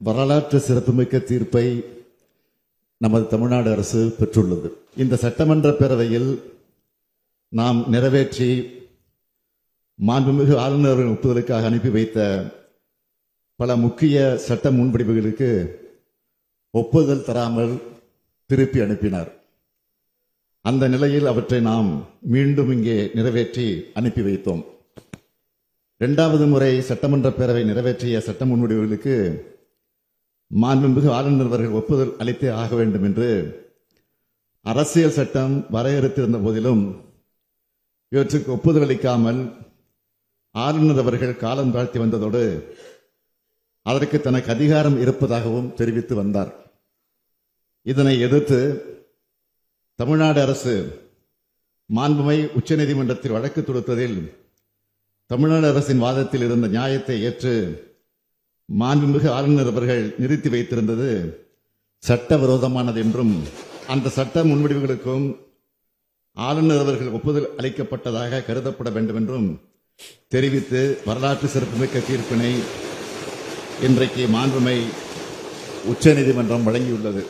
வரலாற்று சிறப்புமிக்க தீர்ப்பை நமது தமிழ்நாடு அரசு பெற்றுள்ளது. இந்த சட்டமன்ற பேரவையில் நாம் நிறைவேற்றி மாண்புமிகு ஆளுநரின் ஒப்புதலுக்காக அனுப்பி வைத்த பல முக்கிய சட்ட முன்வடிவுகளுக்கு ஒப்புதல் தராமல் திருப்பி அனுப்பினார். அந்த நிலையில் அவற்றை நாம் மீண்டும் இங்கே நிறைவேற்றி அனுப்பி வைத்தோம். இரண்டாவது முறை சட்டமன்ற பேரவை நிறைவேற்றிய சட்ட முன்வடிவுகளுக்கு மாண்புமிகு ஆளுநர் அவர்கள் ஒப்புதல் அளித்தே ஆக வேண்டும் என்று அரசியல் சட்டம் வரையறுத்திருந்த போதிலும் இவற்றுக்கு ஒப்புதல் அளிக்காமல் ஆளுநர் அவர்கள் காலம் தாழ்த்தி வந்ததோடு அதற்கு தனக்கு அதிகாரம் இருப்பதாகவும் தெரிவித்து வந்தார். இதனை எதிர்த்து தமிழ்நாடு அரசு மாண்புமை உச்சநீதிமன்றத்தில் வழக்கு தொடுத்ததில் தமிழ்நாடு அரசின் வாதத்தில் இருந்த நியாயத்தை ஏற்று மாண்புமிகு ஆளுநர் அவர்கள் நிறுத்தி வைத்திருந்தது சட்டவிரோதமானது என்றும் அந்த சட்ட முன்வடிவுகளுக்கும் ஆளுநர் அவர்கள் ஒப்புதல் அளிக்கப்பட்டதாக கருதப்பட வேண்டும் என்றும் தெரிவித்து வரலாற்று சிறப்புமிக்க தீர்ப்பினை இன்றைக்கு மாண்புமை உச்சநீதிமன்றம் வழங்கியுள்ளது.